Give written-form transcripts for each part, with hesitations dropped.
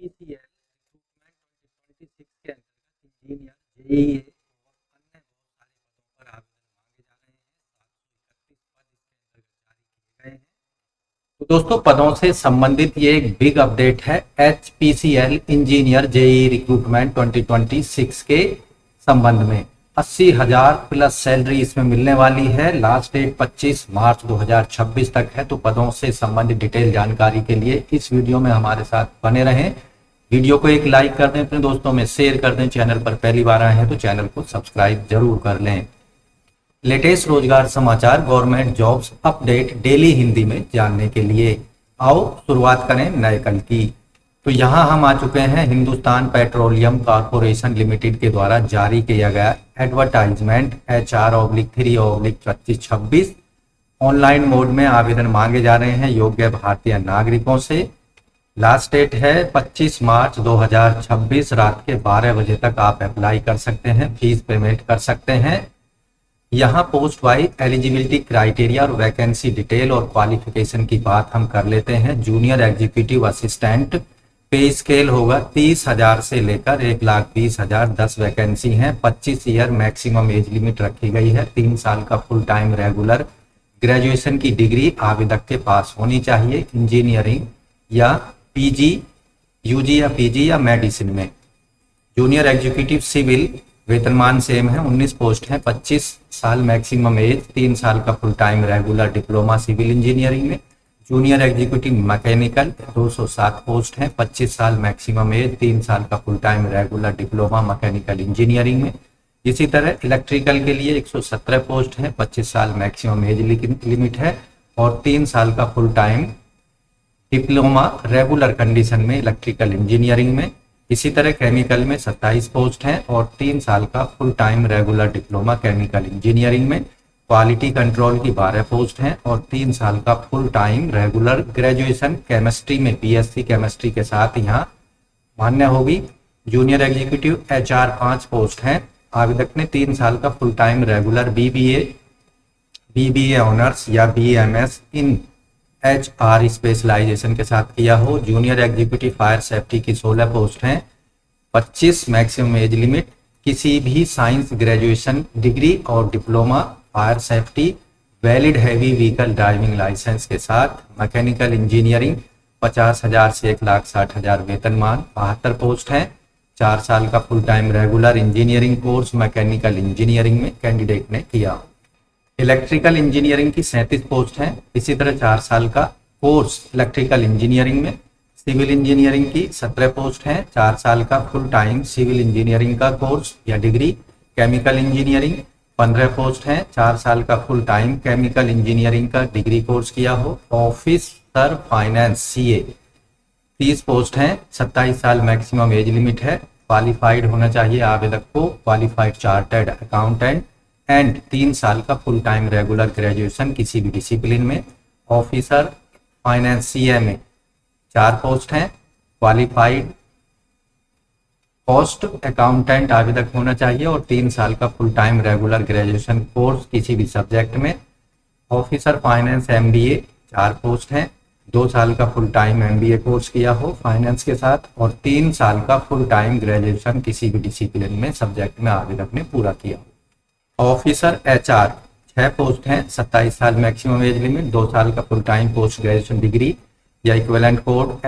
HPCL recruitment 2026 के अंतर्गत engineer JEE और अन्य बहुत सारे पदों पर आवेदन मांगे जा रहे हैं। 731 पद इसके अंतर्गत जारी किए गए हैं। तो दोस्तों, पदों से संबंधित ये एक बिग अपडेट है एचपीसीएल इंजीनियर जेईई रिक्रूटमेंट 2026 के संबंध में। 80,000 प्लस सैलरी इसमें मिलने वाली है। लास्ट डेट 25 मार्च 2026 तक है। तो पदों से संबंधित डिटेल जानकारी के लिए इस वीडियो में हमारे साथ बने रहें। वीडियो को एक लाइक कर दें, अपने दोस्तों में शेयर कर दें। चैनल पर पहली बार आए हैं तो चैनल को सब्सक्राइब जरूर कर लें। लेटेस्ट रोजगार समाचार, government jobs update daily Hindi में जानने के लिए आओ शुरुआत करें नए कल की। तो यहाँ हम आ चुके हैं हिंदुस्तान पेट्रोलियम कॉर्पोरेशन लिमिटेड के द्वारा जारी किया गया एडवर्टाइजमेंट HR/3/2526। ऑनलाइन मोड में आवेदन मांगे जा रहे हैं योग्य भारतीय नागरिकों से। लास्ट डेट है 25 मार्च 2026 रात के 12 बजे तक आप अप्लाई कर सकते हैं, फीस पेमेंट कर सकते हैं। यहाँ पोस्ट वाइज एलिजिबिलिटी क्राइटेरिया और वैकेंसी डिटेल और क्वालिफिकेशन की बात हम कर लेते हैं। जूनियर एग्जीक्यूटिव असिस्टेंट पे स्केल होगा 30,000 से लेकर 1,20,000। 10 वैकेंसी हैं। 25 ईयर मैक्सिमम एज लिमिट रखी गई है। 3 साल का फुल टाइम रेगुलर ग्रेजुएशन की डिग्री आवेदक के पास होनी चाहिए इंजीनियरिंग या पीजी, यूजी या पीजी या मेडिसिन में। जूनियर एग्जीक्यूटिव सिविल वेतनमान सेम है। 19 पोस्ट हैं। 25 साल मैक्सिमम एज, 3 साल का full time regular diploma civil engineering में। जूनियर एग्जीक्यूटिव मैकेनिकल 207 पोस्ट हैं। 25 साल मैक्सिमम एज, 3 साल का full time regular diploma mechanical engineering में। इसी तरह इलेक्ट्रिकल के लिए 117 पोस्ट हैं। 25 साल मैक्सिमम एज लिमिट है और 3 साल का full time diploma regular condition में इलेक्ट्रिकल इंजीनियरिंग में। इसी तरह केमिकल में 27 पोस्ट हैं और 3 साल का full time regular diploma chemical engineering में। क्वालिटी कंट्रोल की 12 पोस्ट हैं और 3 साल का full time regular graduation chemistry में बीएससी केमिस्ट्री के साथ यहाँ मान्य होगी। जूनियर एग्जीक्यूटिव HR 5 पोस्ट हैं। आवेदक ने 3 साल का full time regular BBA honours या BAMS इन HR स्पेशलाइजेशन के साथ किया हो। जूनियर एग्जीक्यूटिव फायर सेफ्टी की 16 पोस्ट हैं। 25 मैक्सिमम एज लिमिट। किसी भी साइंस ग्रेजुएशन डिग्री और diploma fire safety, valid heavy vehicle driving licence के साथ। मैकेनिकल इंजीनियरिंग 50,000 से 1,60,000 वेतनमान। 72 पोस्ट हैं। 4 साल का full time regular engineering course mechanical engineering में कैंडिडेट ने किया। इलेक्ट्रिकल इंजीनियरिंग की 37 पोस्ट हैं। इसी तरह 4 साल का कोर्स इलेक्ट्रिकल इंजीनियरिंग में। सिविल इंजीनियरिंग की 17 पोस्ट हैं। 4 साल का फुल टाइम सिविल इंजीनियरिंग का कोर्स या डिग्री। केमिकल इंजीनियरिंग 15 पोस्ट हैं। 4 साल का फुल टाइम केमिकल इंजीनियरिंग का डिग्री कोर्स किया हो। ऑफिसर फाइनेंस CA 30 पोस्ट हैं। 27 साल मैक्सिमम एज लिमिट है। क्वालिफाइड होना चाहिए आवेदक को, क्वालिफाइड चार्टर्ड अकाउंटेंट एंड 3 साल का फुल टाइम रेगुलर ग्रेजुएशन किसी भी डिसिप्लिन में। ऑफिसर फाइनेंस CA में 4 पोस्ट हैं। क्वालिफाइड कॉस्ट अकाउंटेंट आवेदक होना चाहिए और 3 साल का full time regular graduation course किसी भी सब्जेक्ट में। ऑफिसर फाइनेंस MBA 4 पोस्ट हैं। 2 साल का फुल टाइम MBA कोर्स किया हो फाइनेंस के साथ और 3 साल का फुल टाइम ग्रेजुएशन किसी भी डिसिप्लिन में सब्जेक्ट में आवेदक ने पूरा किया हो। ऑफिसर HR 6 पोस्ट हैं। 27 साल मैक्सिमम एज लिमिट। 2 साल का full time post graduation degree या इक्विवेलेंट कोड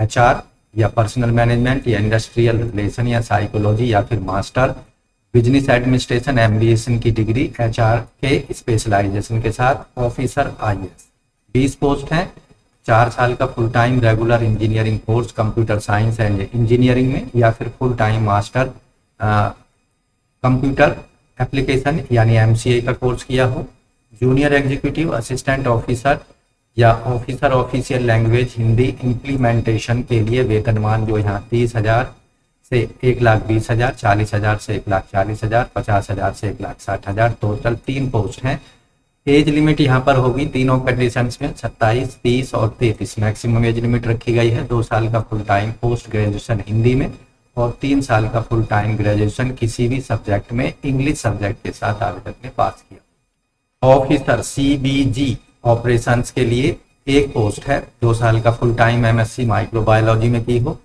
HR या पर्सनल मैनेजमेंट या इंडस्ट्रियल रिलेशन या साइकोलॉजी या फिर मास्टर बिजनेस एडमिनिस्ट्रेशन MBA की डिग्री HR के स्पेशलाइजेशन के साथ। ऑफिसर IS 20 पोस्ट हैं। 4 साल का full time regular engineering course computer science and engineering में या फिर full time master computer application यानी MCA का कोर्स किया हो। जूनियर एग्जीक्यूटिव असिस्टेंट ऑफिसर या officer official language Hindi implementation के लिए वेतनमान जो यहाँ 30,000 से 1,20,000, 40,000 से 1,40,000, 50,000 से 1,60,000। टोटल 3 पोस्ट हैं। एज लिमिट यहाँ पर होगी तीनों कंडीशंस में 27, 30 और 33 मैक्सिमम एज लिमिट रखी गई है। 2 साल का full time post graduation Hindi में और 3 साल का फुल टाइम ग्रेजुएशन किसी भी सब्जेक्ट में इंग्लिश सब्जेक्ट के साथ आवेदक ने पास किया। ऑफिसर CBG ऑपरेशंस के लिए एक पोस्ट है, 2 साल का फुल टाइम एमएससी माइक्रोबायोलॉजी में की हो।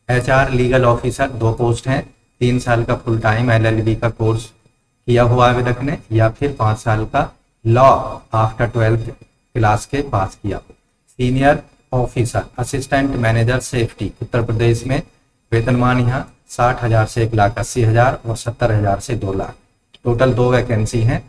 एचआर लीगल ऑफिसर 2 पोस्ट हैं, 3 साल का फुल टाइम एलएलबी का कोर्स किया हुआ आवेदक ने, या फिर 5 साल का लॉ आफ्टर 12th क्लास के पास किया हो। Senior officer assistant manager safety Uttar Pradesh में वेतनमान यहाँ 60,000 से 1,80,000 और 70,000 से 2 लाख, टोटल 2 वैकेंसी हैं।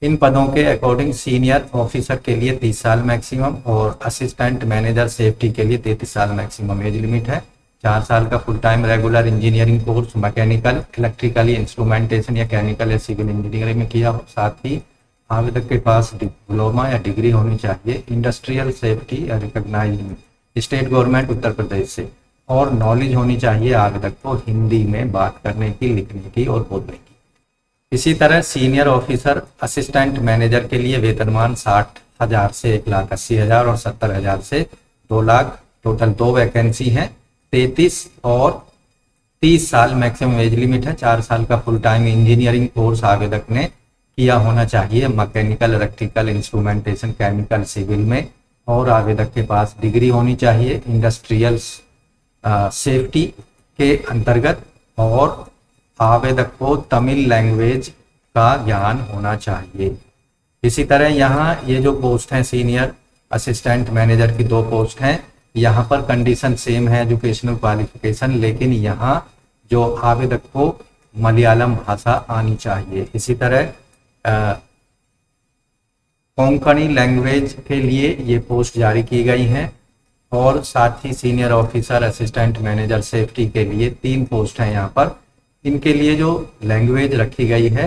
इन पदों के अकॉर्डिंग सीनियर ऑफिसर के लिए 30 साल मैक्सिमम और असिस्टेंट मैनेजर सेफ्टी के लिए 33 साल मैक्सिमम एज लिमिट है। 4 साल का full time regular engineering course mechanical, electrical, instrumentation या केमिकल या सिविल इंजीनियरिंग में किया हो। साथ ही आवेदक के पास डिप्लोमा या डिग्री होनी चाहिए इंडस्ट्रियल सेफ्टी या recognised state government Uttar Pradesh से, और नॉलेज होनी चाहिए आवेदक को हिंदी में बात करने की, लिखने की और बोलने की। इसी तरह सीनियर ऑफिसर असिस्टेंट मैनेजर के लिए वेतनमान 60,000 से 1,80,000 और 70,000 से 2 लाख, टोटल 2 वैकेंसी हैं। 33 और 30 साल मैक्सिमम एज लिमिट है। 4 साल का फुल टाइम इंजीनियरिंग कोर्स आवेदक ने किया होना चाहिए mechanical, electrical, instrumentation, chemical, civil में, और आवेदक के पास डिग्री होनी चाहिए इंडस्ट्रियल सेफ्टी के अंतर्गत, और आवेदक को तमिल लैंग्वेज का ज्ञान होना चाहिए। इसी तरह यहाँ ये जो पोस्ट हैं सीनियर असिस्टेंट मैनेजर की 2 पोस्ट हैं, यहाँ पर कंडीशन सेम है एजुकेशनल क्वालिफिकेशन, लेकिन यहाँ जो आवेदक को मलयालम भाषा आनी चाहिए। इसी तरह कोंकणी लैंग्वेज के लिए ये पोस्ट जारी की गई हैं, और साथ ही senior officer assistant manager safety के लिए 3 पोस्ट हैं यहाँ पर। इनके लिए जो लैंग्वेज रखी गई है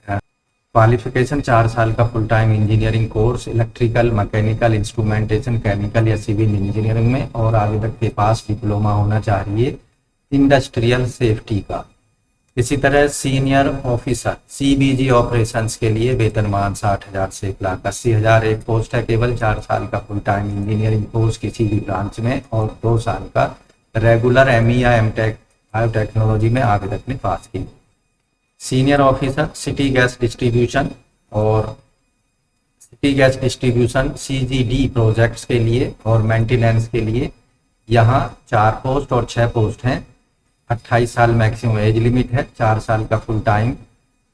क्वालिफिकेशन 4 साल का full time engineering course electrical, mechanical, instrumentation, chemical या सिविल इंजीनियरिंग में, और आवेदक के पास डिप्लोमा होना चाहिए इंडस्ट्रियल सेफ्टी का। इसी तरह सीनियर ऑफिसर सीबीजी ऑपरेशंस के लिए वेतनमान 60,000 से 1,80,000, एक पोस्ट है, केवल 4 साल का फुल टाइम इंजीनियरिंग कोर्स किसी भी ब्रांच में, और 2 साल का रेगुलर एमई या एमटेक बायोटेक्नोलॉजी में आवेदक ने पास की। Senior officer city gas distribution और city gas distribution CGD projects के लिए और मेंटेनेंस के लिए यहाँ 4 पोस्ट और 6 पोस्ट हैं। 28 साल मैक्सिमम एज लिमिट है। 4 साल का full time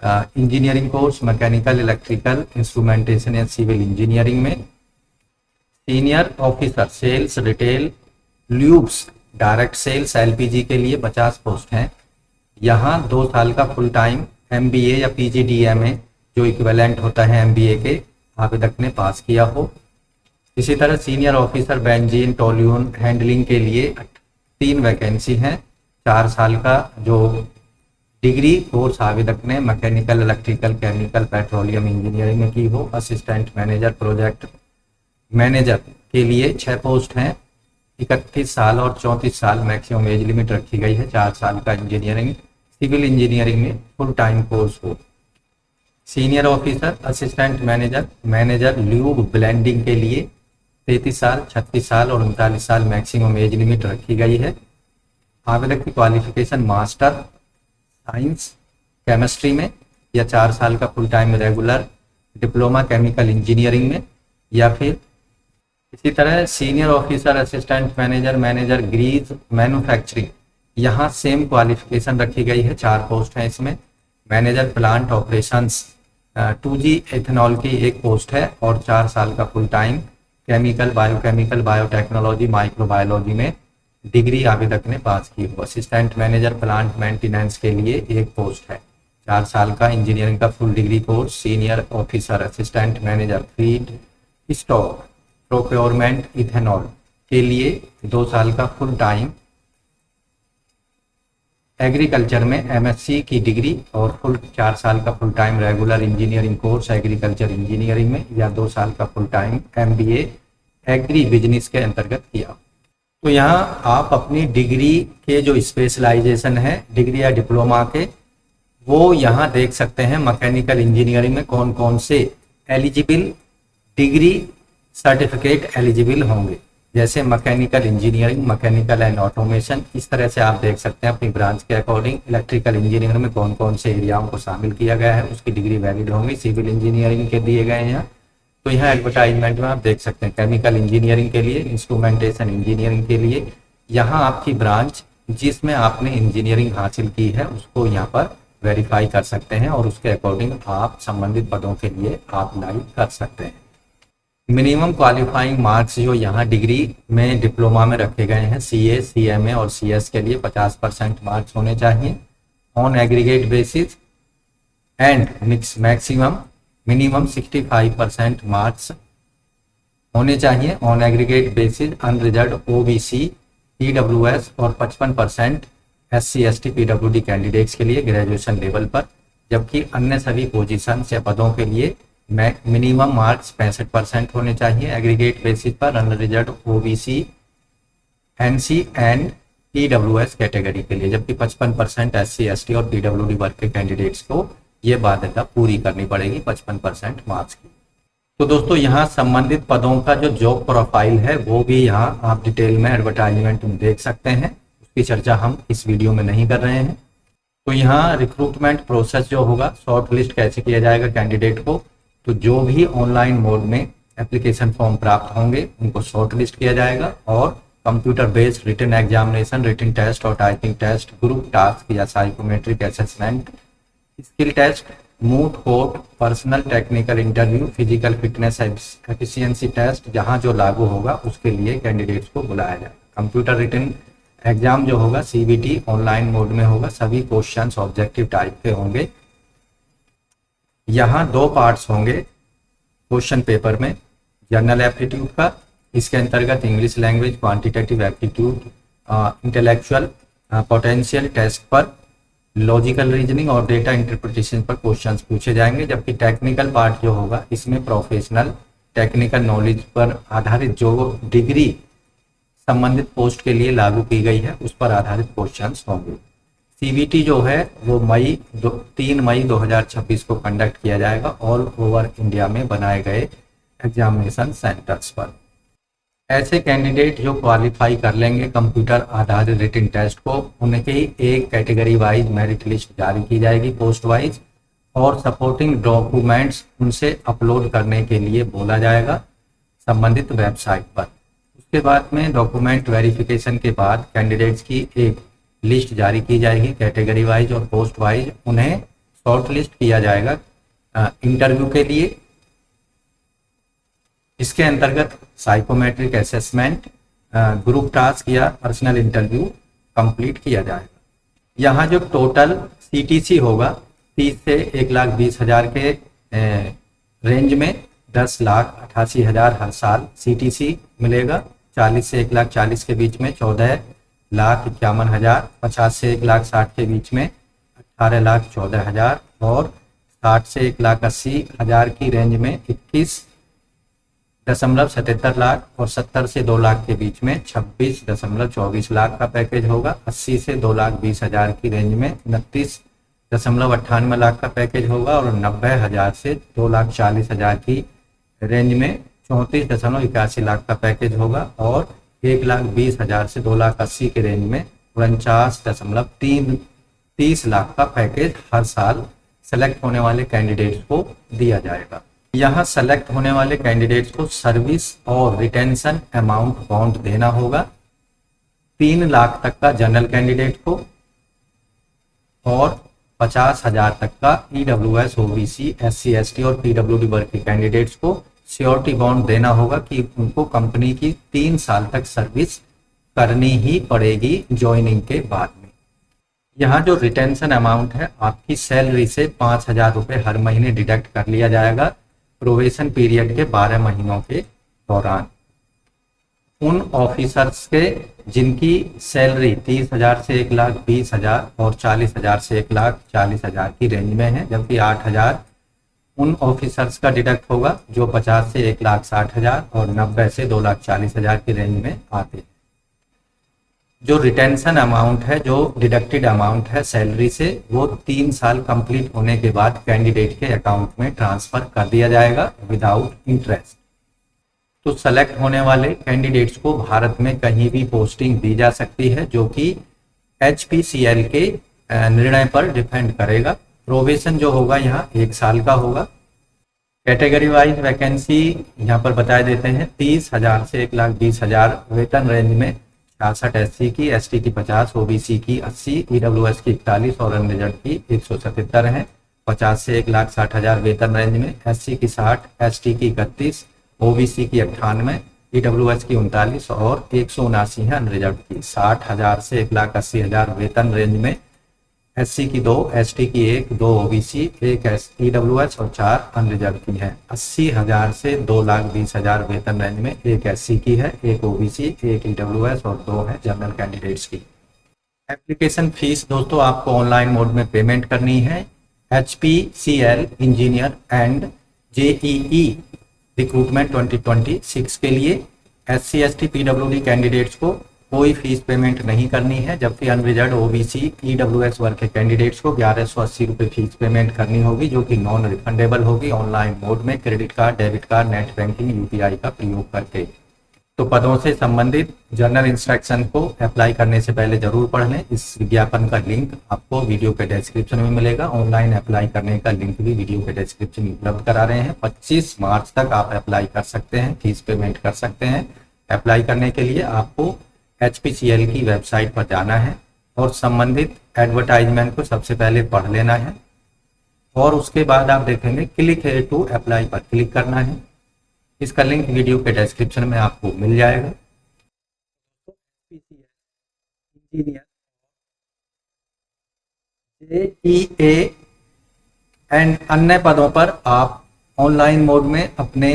engineering course mechanical, electrical, instrumentation या सिविल इंजीनियरिंग में। Senior officer sales, retail, lubes, direct sales, LPG के लिए 50 पोस्ट हैं। यहाँ 2 साल का फुल टाइम एमबीए या पीजीडीएमए जो इक्विवेलेंट होता है एमबीए के, आवेदक ने पास किया हो। इसी तरह senior officer benzene, toluene handling के लिए 3 वैकेंसी हैं। 4 साल का जो डिग्री कोर्स आवेदक ने mechanical, electrical, chemical, petroleum engineering में की हो। असिस्टेंट मैनेजर, प्रोजेक्ट मैनेजर के लिए 6 पोस्ट हैं। 31 साल और 34 साल मैक्सिमम एज लिमिट रखी गई है। 4 साल का इंजीनियरिंग, सिविल इंजीनियरिंग में फुल टाइम कोर्स हो। Senior officer assistant manager, manager lube blending के लिए 33 साल, 36 साल और 39 साल मैक्सिमम एज लिमिट रखी गई है। आवेदक की क्वालिफिकेशन मास्टर साइंस केमिस्ट्री में, या 4 साल का full time regular diploma chemical engineering में, या फिर इसी तरह senior officer assistant manager, manager grease manufacturing, यहाँ सेम क्वालिफिकेशन रखी गई है। 4 पोस्ट हैं इसमें। Manager plant operations 2G ethanol की 1 पोस्ट है, और 4 साल का full time chemical, biochemical, biotechnology, microbiology में डिग्री आवेदक ने पास की हो। असिस्टेंट मैनेजर प्लांट मेंटेनेंस के लिए 1 पोस्ट है। 4 साल का इंजीनियरिंग का full degree course. Senior officer assistant manager feed stock procurement ethanol के लिए 2 साल का फुल टाइम एग्रीकल्चर में एमएससी की डिग्री, और फुल 4 साल का full time regular engineering course agriculture engineering में, या 2 साल का full time MBA agri business के अंतर्गत किया। तो यहाँ आप अपनी डिग्री के जो स्पेशलाइजेशन है डिग्री या डिप्लोमा के, वो यहाँ देख सकते हैं मैकेनिकल इंजीनियरिंग में कौन कौन से एलिजिबल डिग्री सर्टिफिकेट एलिजिबल होंगे। जैसे mechanical engineering, mechanical and automation, इस तरह से आप देख सकते हैं अपनी ब्रांच के अकॉर्डिंग इलेक्ट्रिकल इंजीनियरिंग में कौन कौन से एरियाओं को शामिल किया गया है, उसकी डिग्री वैलिड होंगी। सिविल इंजीनियरिंग के दिए गए हैं तो यहाँ एडवर्टाइजमेंट में आप देख सकते हैं केमिकल इंजीनियरिंग के लिए, इंस्ट्रूमेंटेशन इंजीनियरिंग के लिए। यहाँ आपकी ब्रांच जिसमें आपने इंजीनियरिंग हासिल की है उसको यहाँ पर वेरीफाई कर सकते हैं और उसके अकॉर्डिंग आप संबंधित पदों के लिए अप्लाई कर सकते हैं। मिनिमम क्वालिफाइंग मार्क्स जो यहाँ डिग्री में डिप्लोमा में रखे गए हैं, सीए, सीएमए और सीएस के लिए 50% मार्क्स होने चाहिए on aggregate basis and maximum minimum 65% marks होने चाहिए on aggregate basis unreserved OBC, EWS और 55% एससी, एसटी, पीडब्ल्यूडी कैंडिडेट्स के लिए ग्रेजुएशन लेवल पर, जबकि अन्य सभी पोजीशन या पदों के लिए मिनिमम मार्क्स 65% होने चाहिए एग्रीगेट बेसिस पर unreserved OBC, NC and PWS category के लिए, जबकि 55% एससी, एसटी और पीडब्ल्यूडी वर्ग के कैंडिडेट्स को ये बाध्यता पूरी करनी पड़ेगी 55% मार्क्स की। तो दोस्तों यहाँ संबंधित पदों का जो जॉब प्रोफाइल है वो भी यहाँ आप डिटेल में एडवर्टाइजमेंट में देख सकते हैं, उसकी चर्चा हम इस वीडियो में नहीं कर रहे हैं। तो यहाँ रिक्रूटमेंट प्रोसेस जो होगा, शॉर्ट लिस्ट कैसे किया जाएगा कैंडिडेट को, तो जो भी ऑनलाइन मोड में एप्लीकेशन फॉर्म प्राप्त होंगे उनको शॉर्ट लिस्ट किया जाएगा और computer based written examination, written test और टाइपिंग टेस्ट, ग्रुप टास्क या psychometric assessment, skill test, moot court, personal technical interview, physical fitness efficiency test जहां जो लागू होगा उसके लिए कैंडिडेट्स को बुलाया जाएगा। कंप्यूटर रिटन एग्जाम जो होगा सीबीटी ऑनलाइन मोड में होगा, सभी क्वेश्चंस ऑब्जेक्टिव टाइप के होंगे। यहाँ 2 पार्ट्स होंगे क्वेश्चन पेपर में, जनरल एप्टीट्यूड का, इसके अंतर्गत English language, quantitative aptitude, intellectual potential test पर लॉजिकल रीजनिंग और डेटा इंटरप्रिटेशन पर क्वेश्चंस पूछे जाएंगे, जबकि टेक्निकल पार्ट जो होगा इसमें प्रोफेशनल टेक्निकल नॉलेज पर आधारित जो डिग्री संबंधित पोस्ट के लिए लागू की गई है उस पर आधारित क्वेश्चंस होंगे। सीबीटी जो है वो 3 मई 2026 को कंडक्ट किया जाएगा ऑल ओवर इंडिया में बनाए गए एग्जामिनेशन सेंटर्स पर। ऐसे कैंडिडेट जो क्वालिफाई कर लेंगे कंप्यूटर आधारित रिटन टेस्ट को, उनके ही एक कैटेगरी वाइज मेरिट लिस्ट जारी की जाएगी पोस्ट वाइज और सपोर्टिंग डॉक्यूमेंट्स उनसे अपलोड करने के लिए बोला जाएगा संबंधित वेबसाइट पर। उसके बाद में डॉक्यूमेंट वेरिफिकेशन के बाद कैंडिडेट्स की एक लिस्ट जारी की जाएगी कैटेगरी वाइज और पोस्ट वाइज, उन्हें शॉर्ट लिस्ट किया जाएगा इंटरव्यू के लिए। इसके अंतर्गत साइकोमेट्रिक असेसमेंट, ग्रुप टास्क या पर्सनल इंटरव्यू कंप्लीट किया जाएगा। यहाँ जो टोटल सीटीसी होगा 30 से 1,20,000 के रेंज में 10,88,000 हर साल सीटीसी मिलेगा। 40 से 1,40,000 के बीच में 14,51,000, 50 से 1,60,000 के बीच में 18,14,000 और 60 से 1,80,000 की रेंज में 21.77 लाख और 70 से 2 लाख के बीच में 26.24 लाख का पैकेज होगा। 80 से 2,20,000 की रेंज में 29.98 लाख का पैकेज होगा और 90,000 से 2,40,000 की रेंज में 34.81 लाख का पैकेज होगा और 1,20,000 से 2,80,000 के रेंज में 49.30 लाख का पैकेज हर साल सेलेक्ट होने वाले कैंडिडेट्स को दिया जाएगा। यहाँ सेलेक्ट होने वाले कैंडिडेट्स को सर्विस और रिटेंशन अमाउंट बॉन्ड देना होगा 3 लाख तक का जनरल कैंडिडेट को और 50,000 तक का ईडब्ल्यूएस, ओबीसी, एससी, एसटी और पीडब्ल्यूडी वर्ग के कैंडिडेट्स को सिक्योरिटी बॉन्ड देना होगा कि उनको कंपनी की 3 साल तक सर्विस करनी ही पड़ेगी ज्वाइनिंग के बाद में। यहाँ जो रिटेंशन अमाउंट है आपकी सैलरी से 5,000 रुपये हर महीने डिडक्ट कर लिया जाएगा प्रोबेशन पीरियड के 12 महीनों के दौरान। उन ऑफिसर्स के जिनकी सैलरी 30,000 से 1,20,000 और 40,000 से 1,40,000 की रेंज में है, जबकि 8,000 उन ऑफिसर्स का डिडक्ट होगा जो 50 से 1,60,000 और 90 से 2,40,000 की रेंज में आते हैं। जो रिटेंशन अमाउंट है, जो डिडक्टेड अमाउंट है सैलरी से, वो 3 साल कंप्लीट होने के बाद कैंडिडेट के अकाउंट में ट्रांसफर कर दिया जाएगा विदाउट इंटरेस्ट। तो सेलेक्ट होने वाले कैंडिडेट्स को भारत में कहीं भी पोस्टिंग दी जा सकती है, जो कि HPCL के निर्णय पर डिपेंड करेगा। प्रोबेशन जो होगा यहाँ 1 साल का होगा। कैटेगरी वाइज वैकेंसी यहाँ पर बताए देते हैं। 30,000 से 1,20,000 वेतन रेंज में 66 SC की, ST की 50, OBC की 80, EWS की 41 और अनरिजर्व की 177 है। 50 से 1,60,000 वेतन रेंज में SC की 60, ST की 31, OBC की 98, EWS की 39 और 179 है अनरिजर्व की। 60,000 से 1,80,000 वेतन रेंज में SC की 2, ST की 1, 2 OBC, 1 EWS और 4 अनरिजर्व की है। 80,000 से 2,20,000 वेतन रेंज में 1 SC की है, 1 OBC, 1 EWS और 2 है जनरल कैंडिडेट्स की। एप्लीकेशन फीस दोस्तों आपको ऑनलाइन मोड में पेमेंट करनी है। HPCL engineer and JEE recruitment 2026 के लिए SC ST PWD कैंडिडेट्स को कोई फीस पेमेंट नहीं करनी है, जबकि अनरिजर्व OBC EWS वर्ग के कैंडिडेट्स को 1180 रुपये फीस पेमेंट करनी होगी, जो कि नॉन रिफंडेबल होगी ऑनलाइन मोड में credit card, debit card, net banking, UPI का प्रयोग करके। तो पदों से संबंधित जर्नल इंस्ट्रक्शन को अप्लाई करने से पहले जरूर पढ़ लें। इस विज्ञापन का लिंक आपको वीडियो के डिस्क्रिप्शन में मिलेगा। ऑनलाइन अप्लाई करने का लिंक भी वीडियो के डिस्क्रिप्शन में उपलब्ध करा रहे हैं। 25 मार्च तक आप अप्लाई कर सकते हैं, फीस पेमेंट कर सकते हैं। अप्लाई करने के लिए आपको HPCL की वेबसाइट पर जाना है और संबंधित एडवर्टाइजमेंट को सबसे पहले पढ़ लेना है और उसके बाद आप देखेंगे क्लिक हेयर टू अप्लाई पर क्लिक करना है। इसका लिंक वीडियो के डिस्क्रिप्शन में आपको मिल जाएगा। JEA एंड अन्य पदों पर आप ऑनलाइन मोड में अपने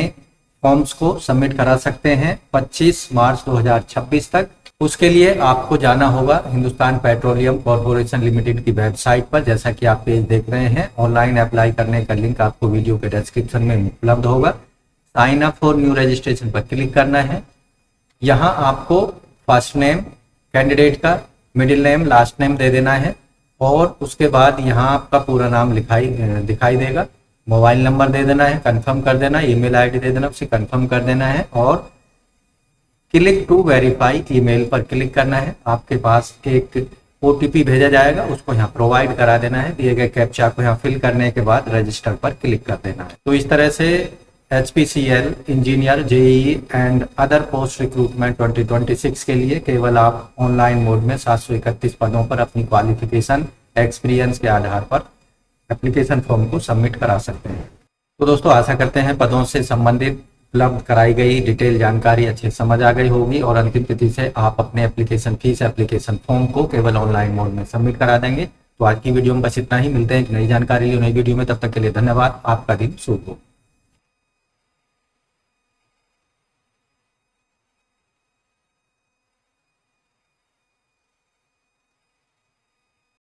फॉर्म्स को सबमिट करा सकते हैं 25 मार्च 2026 तक। उसके लिए आपको जाना होगा हिंदुस्तान पेट्रोलियम कॉर्पोरेशन लिमिटेड की वेबसाइट पर, जैसा कि आप पेज देख रहे हैं। ऑनलाइन अप्लाई करने का लिंक आपको वीडियो के डिस्क्रिप्शन में उपलब्ध होगा। Sign up for new registration पर क्लिक करना है। यहाँ आपको फर्स्ट नेम कैंडिडेट का, मिडिल नेम, लास्ट नेम दे देना है और उसके बाद यहाँ आपका पूरा नाम दिखाई देगा। मोबाइल नंबर दे देना है, कंफर्म कर देना, ईमेल आईडी दे देना, उसे कंफर्म कर देना है और क्लिक टू वेरीफाई ईमेल पर क्लिक करना है। आपके पास एक OTP भेजा जाएगा, उसको यहाँ प्रोवाइड करा देना है। दिए गए कैप्चा को यहाँ फिल करने के बाद रजिस्टर पर क्लिक कर देना है। तो इस तरह से HPCL engineer, JEE and other post recruitment 2026 के लिए केवल आप ऑनलाइन मोड में 731 पदों पर अपनी क्वालिफिकेशन, एक्सपीरियंस के आधार पर एप्लीकेशन फॉर्म को सबमिट करा सकते हैं। तो दोस्तों आशा करते हैं पदों से संबंधित उपलब्ध कराई गई डिटेल जानकारी अच्छे समझ आ गई होगी और अंतिम तिथि से आप अपने एप्लीकेशन फीस, एप्लीकेशन फॉर्म को केवल ऑनलाइन मोड में सबमिट करा देंगे। तो आज की वीडियो में बस इतना ही। मिलते हैं एक नई जानकारी लिए नई वीडियो में, तब तक के लिए धन्यवाद। आपका दिन शुभ हो।